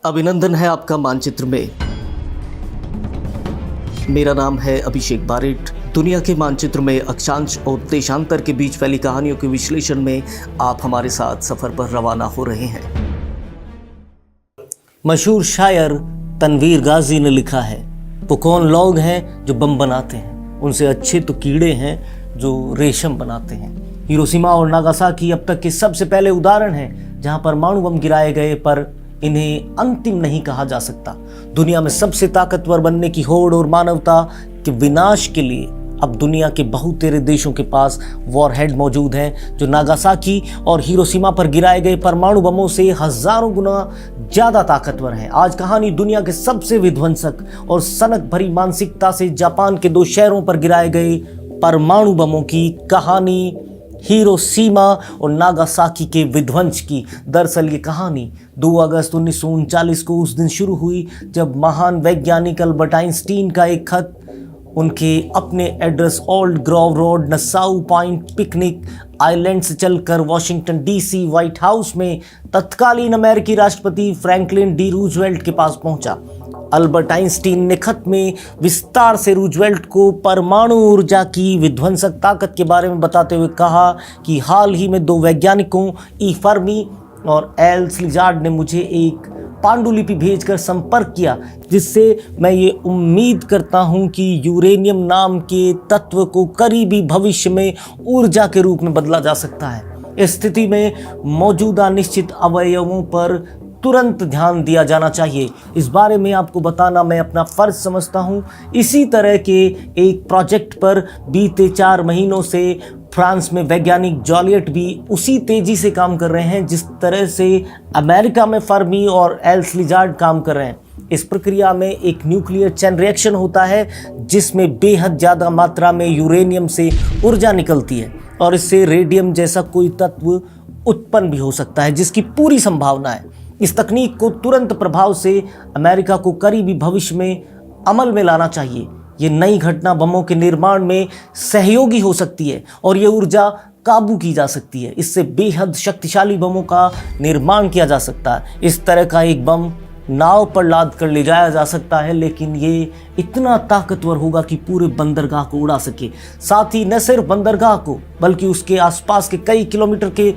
अभिनंदन है आपका मानचित्र में। मेरा नाम है अभिषेक बारिट। दुनिया के मानचित्र में अक्षांश और देशांतर के बीच फैली कहानियों के विश्लेषण में आप हमारे साथ सफर पर रवाना हो रहे हैं। मशहूर शायर तनवीर गाजी ने लिखा है, वो कौन लोग हैं जो बम बनाते हैं, उनसे अच्छे तो कीड़े हैं जो रेशम बनाते हैं। हिरोशिमा और नागासाकी अब तक के सबसे पहले उदाहरण हैं जहां परमाणु बम गिराए गए, पर इन्हें अंतिम नहीं कहा जा सकता। दुनिया में सबसे ताकतवर बनने की होड़ और मानवता के विनाश के लिए अब दुनिया के बहुतेरे देशों के पास वॉरहेड मौजूद हैं जो नागासाकी और हिरोशिमा पर गिराए गए परमाणु बमों से हजारों गुना ज्यादा ताकतवर हैं। आज कहानी दुनिया के सबसे विध्वंसक और सनक भरी मानसिकता से जापान के 2 शहरों पर गिराए गए परमाणु बमों की कहानी, हिरोशिमा और नागासाकी के विध्वंस की। दरअसल ये कहानी 2 अगस्त 1939 को उस दिन शुरू हुई जब महान वैज्ञानिक अल्बर्ट आइंस्टीन का एक खत उनके अपने address old Grove road, Nassau point, picnic island से चलकर वाशिंगटन डीसी व्हाइट हाउस में तत्कालीन अमेरिकी राष्ट्रपति फ्रैंकलिन डी रूजवेल्ट के पास पहुंचा। अल्बर्ट आइंस्टीन ने खत में विस्तार से रूजवेल्ट को परमाणु ऊर्जा की विध्वंसक ताकत के बारे में बताते हुए कहा कि हाल ही में 2 वैज्ञानिकों ई फर्मी और एल स्लिजार्ड ने मुझे एक पांडुलिपि भेजकर संपर्क किया, जिससे मैं ये उम्मीद करता हूं कि यूरेनियम नाम के तत्व को करीबी भविष्य में ऊर्जा के रूप में बदला जा सकता है। इस स्थिति में मौजूदा निश्चित अवयवों पर तुरंत ध्यान दिया जाना चाहिए। इस बारे में आपको बताना मैं अपना फर्ज समझता हूं। इसी तरह के एक प्रोजेक्ट पर बीते 4 महीनों से फ्रांस में वैज्ञानिक जॉलियट भी उसी तेजी से काम कर रहे हैं जिस तरह से अमेरिका में फर्मी और एल स्लिजार्ड काम कर रहे हैं। इस प्रक्रिया में एक न्यूक्लियर चेन रिएक्शन होता है जिसमें बेहद ज़्यादा मात्रा में यूरेनियम से ऊर्जा निकलती है और इससे रेडियम जैसा कोई तत्व उत्पन्न भी हो सकता है, जिसकी पूरी संभावना है। इस तकनीक को तुरंत प्रभाव से अमेरिका को करीबी भविष्य में अमल में लाना चाहिए। ये नई घटना बमों के निर्माण में सहयोगी हो सकती है और ये ऊर्जा काबू की जा सकती है। इससे बेहद शक्तिशाली बमों का निर्माण किया जा सकता है। इस तरह का एक बम नाव पर लाद कर ले जाया जा सकता है, लेकिन ये इतना ताकतवर होगा कि पूरे बंदरगाह को उड़ा सके। साथ ही न सिर्फ बंदरगाह को बल्कि उसके आसपास के कई किलोमीटर के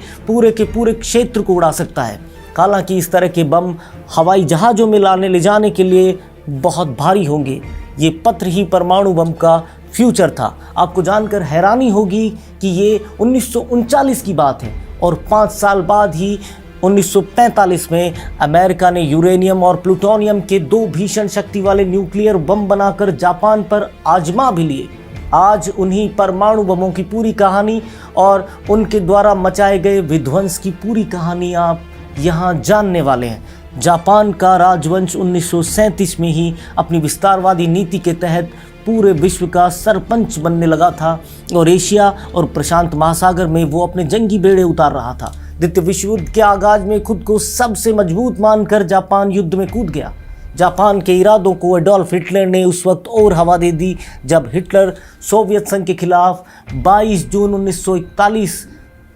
पूरे क्षेत्र को उड़ा सकता है। हालांकि इस तरह के बम हवाई जहाज़ों में ले जाने के लिए बहुत भारी होंगे। ये पत्र ही परमाणु बम का फ्यूचर था। आपको जानकर हैरानी होगी कि ये 1939 की बात है और 5 साल बाद ही 1945 में अमेरिका ने यूरेनियम और प्लूटोनियम के 2 भीषण शक्ति वाले न्यूक्लियर बम बनाकर जापान पर आजमा भी लिए। आज उन्हीं परमाणु बमों की पूरी कहानी और उनके द्वारा मचाए गए विध्वंस की पूरी कहानी आप यहाँ जानने वाले हैं। जापान का राजवंश 1937 में ही अपनी विस्तारवादी नीति के तहत पूरे विश्व का सरपंच बनने लगा था और एशिया और प्रशांत महासागर में वो अपने जंगी बेड़े उतार रहा था। द्वितीय विश्व युद्ध के आगाज में खुद को सबसे मजबूत मानकर जापान युद्ध में कूद गया। जापान के इरादों को एडोल्फ हिटलर ने उस वक्त और हवा दे दी जब हिटलर सोवियत संघ के खिलाफ 22 जून 1941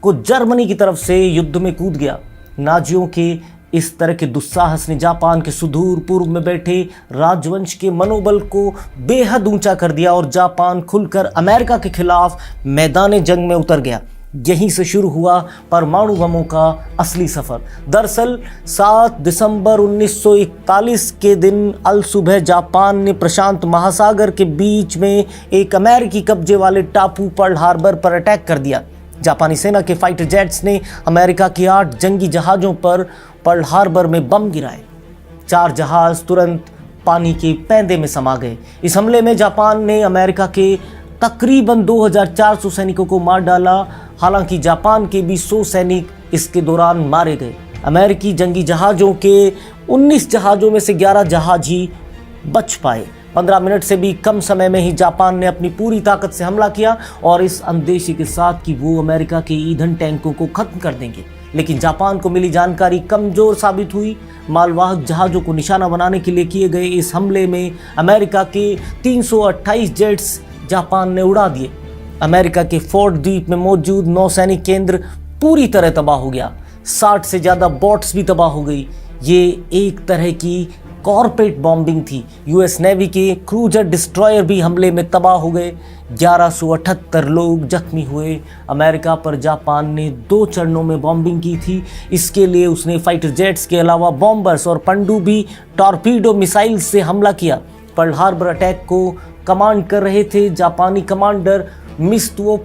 को जर्मनी की तरफ से युद्ध में कूद गया। नाजियों के इस तरह के दुस्साहस ने जापान के सुदूर पूर्व में बैठे राजवंश के मनोबल को बेहद ऊंचा कर दिया और जापान खुलकर अमेरिका के खिलाफ मैदान जंग में उतर गया। यहीं से शुरू हुआ परमाणु बमों का असली सफर। दरअसल 7 दिसंबर 1941 के दिन अल सुबह जापान ने प्रशांत महासागर के बीच में एक अमेरिकी कब्जे वाले टापू पर्ल हार्बर पर अटैक कर दिया। जापानी सेना के फाइटर जेट्स ने अमेरिका के 8 जंगी जहाज़ों पर पर्ल हार्बर में बम गिराए। 4 जहाज़ तुरंत पानी के पैंदे में समा गए। इस हमले में जापान ने अमेरिका के तकरीबन 2400 सैनिकों को मार डाला। हालांकि जापान के भी 100 सैनिक इसके दौरान मारे गए। अमेरिकी जंगी जहाज़ों के 19 जहाज़ों में से 11 जहाज़ ही बच पाए। 15 मिनट से भी कम समय में ही जापान ने अपनी पूरी ताकत से हमला किया और इस अंदेशे के साथ कि वो अमेरिका के ईंधन टैंकों को खत्म कर देंगे। लेकिन जापान को मिली जानकारी कमज़ोर साबित हुई। मालवाहक जहाज़ों को निशाना बनाने के लिए किए गए इस हमले में अमेरिका के 328 जेट्स जापान ने उड़ा दिए। अमेरिका के फोर्ट द्वीप में मौजूद नौसैनिक केंद्र पूरी तरह तबाह हो गया। 60 से ज़्यादा बोट्स भी तबाह हो गई। ये एक तरह की कॉर्पोरेट बॉम्बिंग थी। यूएस नेवी के क्रूजर डिस्ट्रॉयर भी हमले में तबाह हो गए। 1178 लोग जख्मी हुए। अमेरिका पर जापान ने 2 चरणों में बॉम्बिंग की थी। इसके लिए उसने फाइटर जेट्स के अलावा बॉम्बर्स और पनडुब्बी टॉर्पीडो मिसाइल से हमला किया। पर्ल हार्बर अटैक को कमांड कर रहे थे जापानी कमांडर मित्सुओ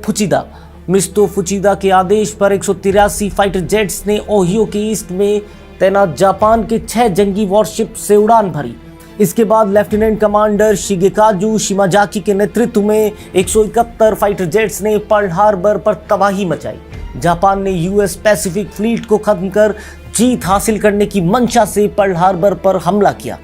फुचिदा के आदेश पर 183 फाइटर जेट्स ने ओहियो के ईस्ट में तैनात जापान के 6 जंगी वॉरशिप से उड़ान भरी। इसके बाद लेफ्टिनेंट कमांडर शिगेकाजू शिमाजाकी के नेतृत्व में 171 फाइटर जेट्स ने पर्ल हार्बर पर तबाही मचाई। जापान ने यूएस पैसिफिक फ्लीट को खत्म कर जीत हासिल करने की मंशा से पर्ल हार्बर पर हमला किया।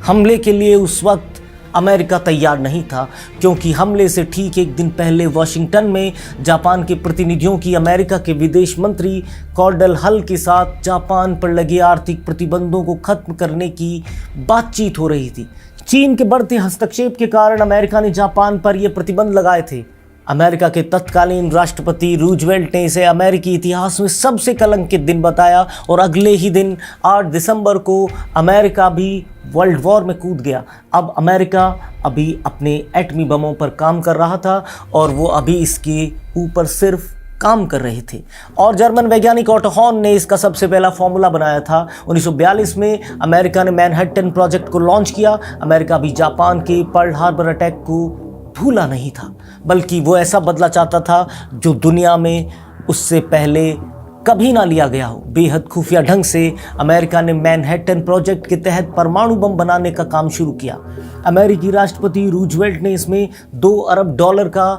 हमले के लिए उस वक्त अमेरिका तैयार नहीं था, क्योंकि हमले से ठीक एक दिन पहले वॉशिंगटन में जापान के प्रतिनिधियों की अमेरिका के विदेश मंत्री कॉर्डल हल के साथ जापान पर लगे आर्थिक प्रतिबंधों को खत्म करने की बातचीत हो रही थी। चीन के बढ़ते हस्तक्षेप के कारण अमेरिका ने जापान पर यह प्रतिबंध लगाए थे। अमेरिका के तत्कालीन राष्ट्रपति रूजवेल्ट ने इसे अमेरिकी इतिहास में सबसे कलंकित दिन बताया और अगले ही दिन 8 दिसंबर को अमेरिका भी वर्ल्ड वॉर में कूद गया। अब अमेरिका अभी अपने एटमी बमों पर काम कर रहा था और वो अभी इसके ऊपर सिर्फ काम कर रहे थे। और जर्मन वैज्ञानिक ऑटो हॉर्न ने इसका सबसे पहला फॉर्मूला बनाया था। 1942 में अमेरिका ने मैनहट्टन प्रोजेक्ट को लॉन्च किया। अमेरिका भी जापान के पर्ल हार्बर अटैक को भूला नहीं था, बल्कि वो ऐसा बदला चाहता था जो दुनिया में उससे पहले कभी ना लिया गया हो। बेहद खुफिया ढंग से अमेरिका ने मैनहट्टन प्रोजेक्ट के तहत परमाणु बम बनाने का काम शुरू किया। अमेरिकी राष्ट्रपति रूजवेल्ट ने इसमें $2 अरब का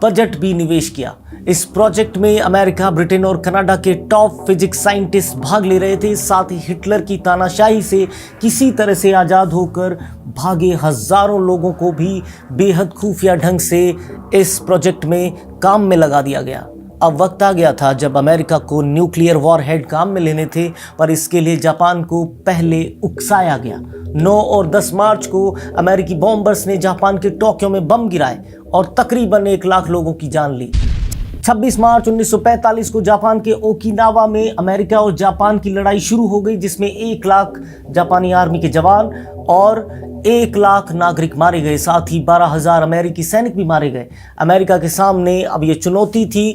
बजट भी निवेश किया। इस प्रोजेक्ट में अमेरिका, ब्रिटेन और कनाडा के टॉप फिजिक्स साइंटिस्ट भाग ले रहे थे। साथ ही हिटलर की तानाशाही से किसी तरह से आज़ाद होकर भागे हजारों लोगों को भी बेहद खुफिया ढंग से इस प्रोजेक्ट में काम में लगा दिया गया। अब वक्त आ गया था जब अमेरिका को न्यूक्लियर वॉरहेड काम में लेने थे, पर इसके लिए जापान को पहले उकसाया गया। 9 और 10 मार्च को अमेरिकी बॉम्बर्स ने जापान के टोक्यो में बम गिराए और तकरीबन 1 लाख लोगों की जान ली। 26 मार्च 1945 को जापान के ओकिनावा में अमेरिका और जापान की लड़ाई शुरू हो गई, जिसमें 1 लाख जापानी आर्मी के जवान और 1 लाख नागरिक मारे गए। साथ ही 12,000 अमेरिकी सैनिक भी मारे गए। अमेरिका के सामने अब ये चुनौती थी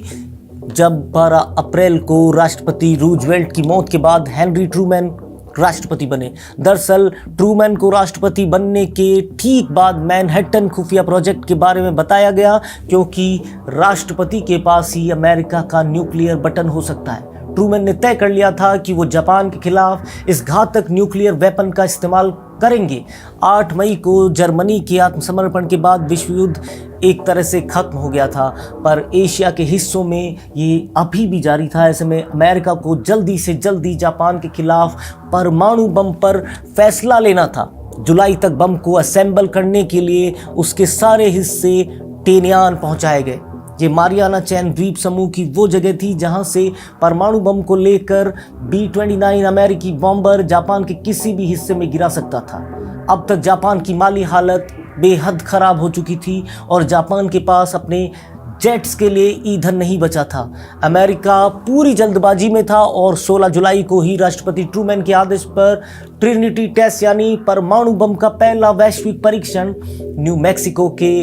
जब 12 अप्रैल को राष्ट्रपति रूजवेल्ट की मौत के बाद हेनरी ट्रूमैन राष्ट्रपति बने। दरअसल ट्रूमैन को राष्ट्रपति बनने के ठीक बाद मैनहट्टन खुफिया प्रोजेक्ट के बारे में बताया गया, क्योंकि राष्ट्रपति के पास ही अमेरिका का न्यूक्लियर बटन हो सकता है। ट्रूमैन ने तय कर लिया था कि वो जापान के खिलाफ इस घातक न्यूक्लियर वेपन का इस्तेमाल करेंगे। 8 मई को जर्मनी के आत्मसमर्पण के बाद विश्व युद्ध एक तरह से खत्म हो गया था, पर एशिया के हिस्सों में ये अभी भी जारी था। ऐसे में अमेरिका को जल्दी से जल्दी जापान के खिलाफ परमाणु बम पर फैसला लेना था। जुलाई तक बम को असेंबल करने के लिए उसके सारे हिस्से टेनियान पहुंचाए गए। ये मारियाना चैन द्वीप समूह की वो जगह थी जहां से परमाणु बम को लेकर B-29 अमेरिकी बॉम्बर जापान के किसी भी हिस्से में गिरा सकता था। अब तक जापान की माली हालत बेहद खराब हो चुकी थी और जापान के पास अपने जेट्स के लिए ईंधन नहीं बचा था। अमेरिका पूरी जल्दबाजी में था और 16 जुलाई को ही राष्ट्रपति ट्रूमैन के आदेश पर ट्रिनिटी टेस्ट यानी परमाणु बम का पहला वैश्विक परीक्षण न्यू मैक्सिको के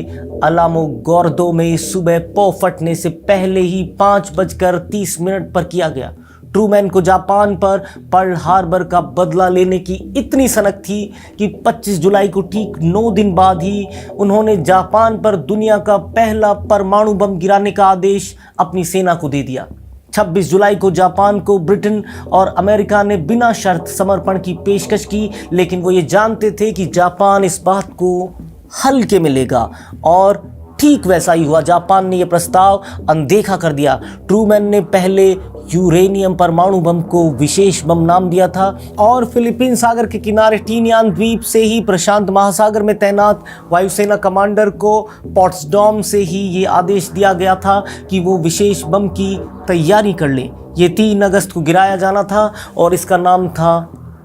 अलामोगोर्दो में सुबह पौ फटने से पहले ही 5:30 पर किया गया। ट्रूमैन को जापान पर पर्ल हार्बर का बदला लेने की इतनी सनक थी कि 25 जुलाई को ठीक 9 दिन बाद ही उन्होंने जापान पर दुनिया का पहला परमाणु बम गिराने का आदेश अपनी सेना को दे दिया। 26 जुलाई को जापान को ब्रिटेन और अमेरिका ने बिना शर्त समर्पण की पेशकश की, लेकिन वो ये जानते थे कि जापान इस बात को हल्के में लेगा और ठीक वैसा ही हुआ। जापान ने यह प्रस्ताव अनदेखा कर दिया। ट्रूमैन ने पहले यूरेनियम परमाणु बम को विशेष बम नाम दिया था और फिलीपीन सागर के किनारे टीनियान द्वीप से ही प्रशांत महासागर में तैनात वायुसेना कमांडर को पोट्सडॉम से ही ये आदेश दिया गया था कि वो विशेष बम की तैयारी कर ले। ये 3 अगस्त को गिराया जाना था और इसका नाम था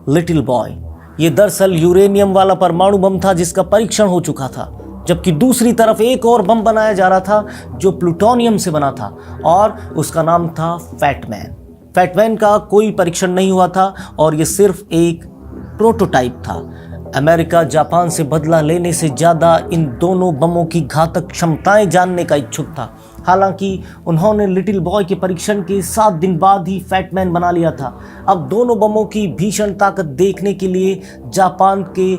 लिटिल बॉय। ये दरअसल यूरेनियम वाला परमाणु बम था जिसका परीक्षण हो चुका था, जबकि दूसरी तरफ एक और बम बनाया जा रहा था जो प्लूटोनियम से बना था और उसका नाम था फैट मैन। फैटमैन का कोई परीक्षण नहीं हुआ था और ये सिर्फ एक प्रोटोटाइप था। अमेरिका जापान से बदला लेने से ज़्यादा इन दोनों बमों की घातक क्षमताएं जानने का इच्छुक था। हालांकि उन्होंने लिटिल बॉय के परीक्षण के 7 दिन बाद ही फैटमैन बना लिया था। अब दोनों बमों की भीषण ताकत देखने के लिए जापान के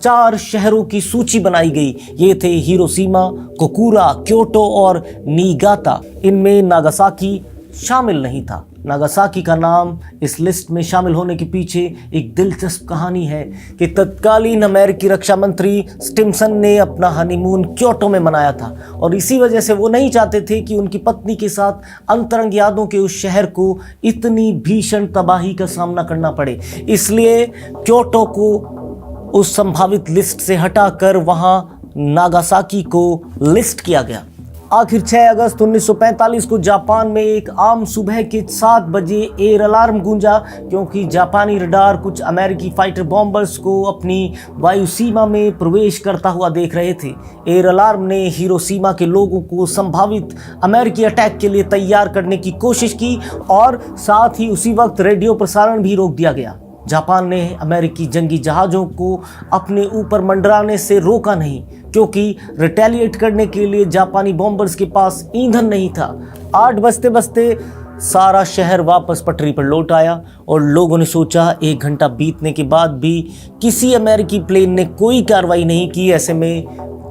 4 शहरों की सूची बनाई गई। ये थे हिरोशिमा, कोकुरा, क्योटो और निगाता। इनमें नागासाकी शामिल नहीं था। नागासाकी का नाम इस लिस्ट में शामिल होने के पीछे एक दिलचस्प कहानी है कि तत्कालीन अमेरिकी रक्षा मंत्री स्टिम्सन ने अपना हनीमून क्योटो में मनाया था और इसी वजह से वो नहीं चाहते थे कि उनकी पत्नी के साथ अंतरंग यादों के उस शहर को इतनी भीषण तबाही का सामना करना पड़े। इसलिए क्योटो को उस संभावित लिस्ट से हटाकर वहां नागासाकी को लिस्ट किया गया। आखिर 6 अगस्त 1945 को जापान में एक आम सुबह के 7 बजे एयर अलार्म गूंजा, क्योंकि जापानी रडार कुछ अमेरिकी फाइटर बॉम्बर्स को अपनी वायु सीमा में प्रवेश करता हुआ देख रहे थे। एयर अलार्म ने हिरोशिमा के लोगों को संभावित अमेरिकी अटैक के लिए तैयार करने की कोशिश की और साथ ही उसी वक्त रेडियो प्रसारण भी रोक दिया गया। जापान ने अमेरिकी जंगी जहाज़ों को अपने ऊपर मंडराने से रोका नहीं, क्योंकि रिटेलिएट करने के लिए जापानी बॉम्बर्स के पास ईंधन नहीं था। 8 बजते बजते सारा शहर वापस पटरी पर लौट आया और लोगों ने सोचा 1 घंटा बीतने के बाद भी किसी अमेरिकी प्लेन ने कोई कार्रवाई नहीं की, ऐसे में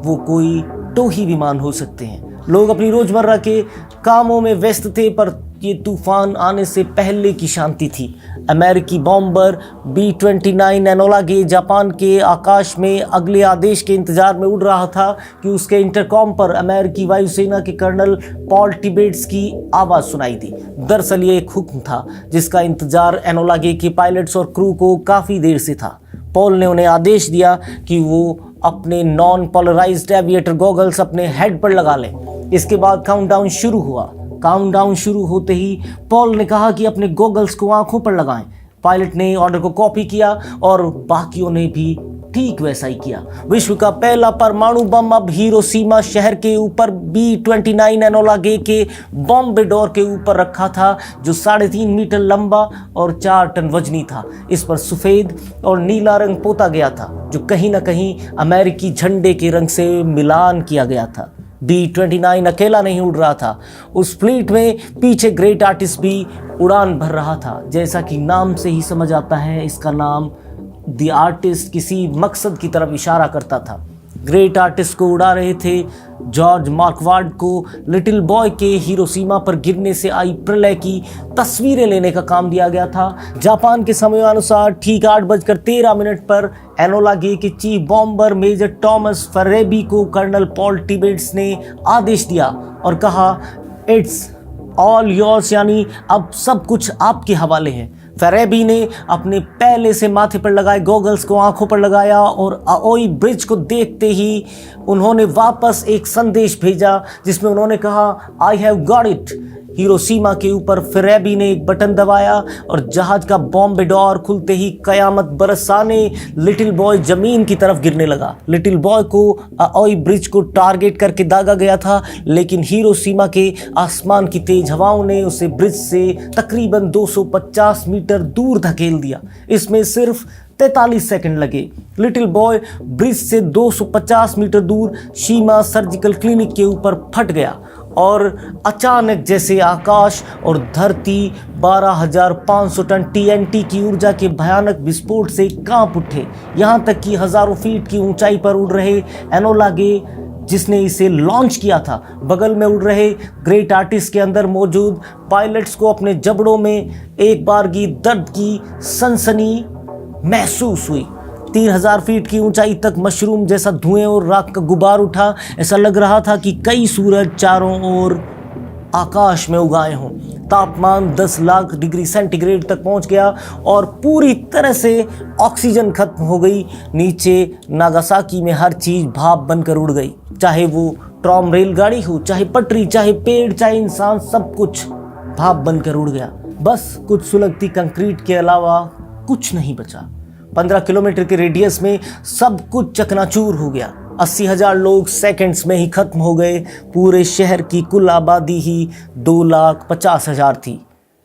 वो कोई टोही विमान हो सकते हैं। लोग अपनी रोजमर्रा के कामों में व्यस्त थे, पर ये तूफान आने से पहले की शांति थी। अमेरिकी बॉम्बर B-29 एनोला गे जापान के आकाश में अगले आदेश के इंतजार में उड़ रहा था कि उसके इंटरकॉम पर अमेरिकी वायुसेना के कर्नल पॉल टिबेट्स की आवाज़ सुनाई दी। दरअसल ये एक हुक्म था जिसका इंतजार एनोला गे के पायलट्स और क्रू को काफ़ी देर से था। पॉल ने उन्हें आदेश दिया कि वो अपने नॉन पोलराइज्ड एविएटर गॉगल्स अपने हेड पर लगा लें। इसके बाद काउंटडाउन शुरू हुआ। काउंटडाउन शुरू होते ही पॉल ने कहा कि अपने गॉगल्स को आंखों पर लगाएं। पायलट ने ऑर्डर को कॉपी किया और बाकियों ने भी ठीक वैसा ही किया। विश्व का पहला परमाणु बम अब हिरोशिमा शहर के ऊपर B-29 एनोला गे के बॉम्बेडोर के ऊपर रखा था, जो 3.5 मीटर लंबा और 4 टन वजनी था। इस पर सफ़ेद और नीला रंग पोता गया था, जो कहीं ना कहीं अमेरिकी झंडे के रंग से मिलान किया गया था। B-29 अकेला नहीं उड़ रहा था, उस फ्लीट में पीछे ग्रेट आर्टिस्ट भी उड़ान भर रहा था। जैसा कि नाम से ही समझ आता है, इसका नाम द आर्टिस्ट किसी मकसद की तरफ इशारा करता था। ग्रेट आर्टिस्ट को उड़ा रहे थे जॉर्ज मार्कवार्ड को लिटिल बॉय के हिरोशिमा पर गिरने से आई प्रलय की तस्वीरें लेने का काम दिया गया था। जापान के समयानुसार ठीक 8:13 पर एनोला गे के चीफ बॉम्बर मेजर थॉमस फरेबी को कर्नल पॉल टिबेट्स ने आदेश दिया और कहा, इट्स ऑल योर्स, यानी अब सब कुछ आपके हवाले है। फेरेबी ने अपने पहले से माथे पर लगाए गॉगल्स को आंखों पर लगाया और आओई ब्रिज को देखते ही उन्होंने वापस एक संदेश भेजा जिसमें उन्होंने कहा, I have got it. Hiroshima के ऊपर फेरेबी ने एक बटन दबाया और जहाज का बॉम्बेडोर खुलते ही कयामत बरसाने लिटिल बॉय जमीन की तरफ गिरने लगा। लिटिल बॉय को आओई ब्रिज को टारगेट करके दागा गया था, लेकिन हिरोशिमा के आसमान की तेज हवाओं ने उसे ब्रिज से तकरीबन 250 मीटर दूर धकेल दिया। इसमें सिर्फ 43 सेकंड लगे। लिटिल बॉय ब्रिज से 250 मीटर दूर शीमा सर्जिकल क्लिनिक के ऊपर फट गया और अचानक जैसे आकाश और धरती 12,500 टन TNT की ऊर्जा के भयानक विस्फोट से कांप उठे। यहाँ तक कि हजारों फीट की ऊंचाई पर उड़ रहे एनोला गे, जिसने इसे लॉन्च किया था, बगल में उड़ रहे ग्रेट आर्टिस्ट के अंदर मौजूद पायलट्स को अपने जबड़ों में एक बार की दर्द की सनसनी महसूस हुई। 3,000 फीट की ऊंचाई तक मशरूम जैसा धुएं और राख का गुबार उठा। ऐसा लग रहा था कि कई सूरज चारों ओर आकाश में उगाए हों। तापमान 10 लाख डिग्री सेंटीग्रेड तक पहुंच गया और पूरी तरह से ऑक्सीजन खत्म हो गई। नीचे नागासाकी में हर चीज़ भाप बनकर उड़ गई, चाहे वो ट्रॉम रेलगाड़ी हो, चाहे पटरी, चाहे पेड़, चाहे इंसान, सब कुछ भाप बनकर उड़ गया। बस कुछ सुलगती कंक्रीट के अलावा कुछ नहीं बचा। 15 किलोमीटर के रेडियस में सब कुछ चकनाचूर हो गया। 80,000 लोग सेकंड्स में ही खत्म हो गए। पूरे शहर की कुल आबादी ही 2,50,000 थी।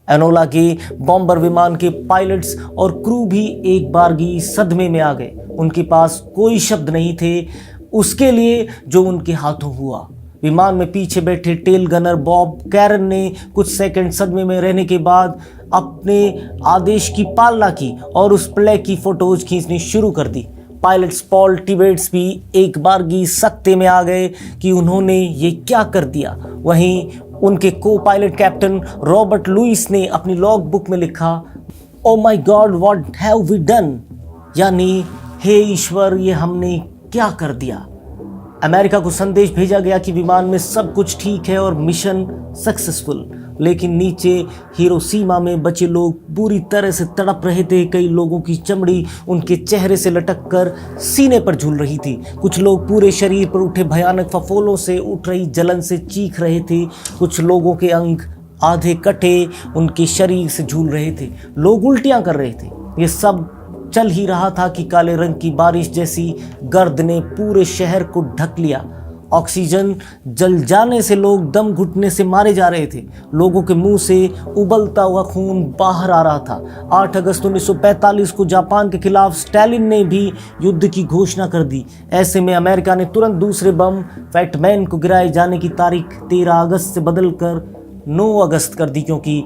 एनोला के बॉम्बर विमान के पायलट्स और क्रू भी एक बारगी सदमे में आ गए। उनके पास कोई शब्द नहीं थे उसके लिए जो उनके हाथों हुआ। विमान में पीछे बैठे टेल गनर बॉब कैरन ने कुछ सेकंड सदमे में रहने के बाद अपने आदेश की पालना की और उस प्ले की फोटोज खींचनी शुरू कर दी। पायलट्स पॉल टिबेट्स भी एक बारगी सकते में आ गए कि उन्होंने ये क्या कर दिया। वहीं उनके को पायलट कैप्टन रॉबर्ट लुइस ने अपनी लॉग बुक में लिखा, oh my God what have we done, यानी हे ईश्वर ये हमने क्या कर दिया। अमेरिका को संदेश भेजा गया कि विमान में सब कुछ ठीक है और मिशन सक्सेसफुल, लेकिन नीचे हिरोशिमा में बचे लोग बुरी तरह से तड़प रहे थे। कई लोगों की चमड़ी उनके चेहरे से लटक कर सीने पर झूल रही थी। कुछ लोग पूरे शरीर पर उठे भयानक फफोलों से उठ रही जलन से चीख रहे थे। कुछ लोगों के अंग आधे कटे उनके शरीर से झूल रहे थे। लोग उल्टियां कर रहे थे। ये सब चल ही रहा था कि काले रंग की बारिश जैसी गर्द ने पूरे शहर को ढक लिया। ऑक्सीजन जल जाने से लोग दम घुटने से मारे जा रहे थे। लोगों के मुंह से उबलता हुआ खून बाहर आ रहा था। 8 अगस्त 1945 को जापान के खिलाफ स्टालिन ने भी युद्ध की घोषणा कर दी। ऐसे में अमेरिका ने तुरंत दूसरे बम फैटमैन को गिराए जाने की तारीख 13 अगस्त से बदलकर 9 अगस्त कर दी, क्योंकि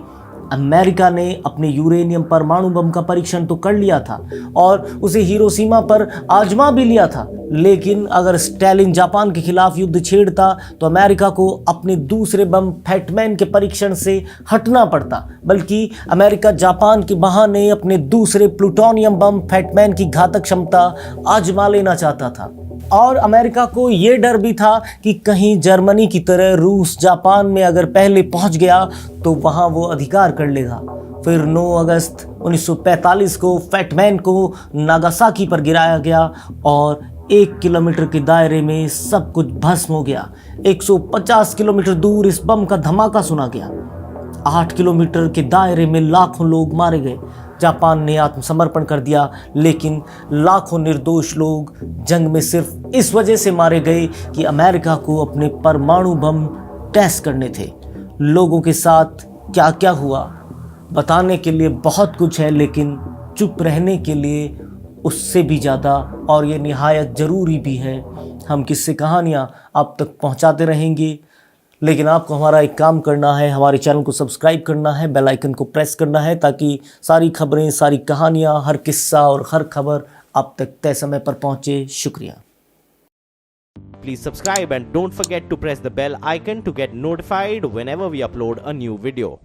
अमेरिका ने अपने यूरेनियम परमाणु बम का परीक्षण तो कर लिया था और उसे हिरोशिमा पर आजमा भी लिया था। लेकिन अगर स्टालिन जापान के खिलाफ युद्ध छेड़ता तो अमेरिका को अपने दूसरे बम फैटमैन के परीक्षण से हटना पड़ता, बल्कि अमेरिका जापान के बहाने अपने दूसरे प्लूटोनियम बम फैटमैन की घातक क्षमता आजमा लेना चाहता था। और अमेरिका को ये डर भी था कि कहीं जर्मनी की तरह रूस जापान में अगर पहले पहुंच गया तो वहां वो अधिकार कर लेगा। फिर 9 अगस्त 1945 को फैटमैन को नागासाकी पर गिराया गया और 1 किलोमीटर के दायरे में सब कुछ भस्म हो गया। 150 किलोमीटर दूर इस बम का धमाका सुना गया। 8 किलोमीटर के दायरे में लाखों लोग मारे गए। जापान ने आत्मसमर्पण कर दिया, लेकिन लाखों निर्दोष लोग जंग में सिर्फ इस वजह से मारे गए कि अमेरिका को अपने परमाणु बम टेस्ट करने थे। लोगों के साथ क्या क्या हुआ बताने के लिए बहुत कुछ है, लेकिन चुप रहने के लिए उससे भी ज़्यादा, और ये निहायत ज़रूरी भी है। हम किस्से कहानियाँ आप तक पहुँचाते रहेंगे, लेकिन आपको हमारा एक काम करना है, हमारे चैनल को सब्सक्राइब करना है, बेल आइकन को प्रेस करना है, ताकि सारी खबरें, सारी कहानियाँ, हर किस्सा और हर खबर आप तक तय समय पर पहुँचे। शुक्रिया। Please subscribe and don't forget to press the bell icon to get notified whenever we upload a new video.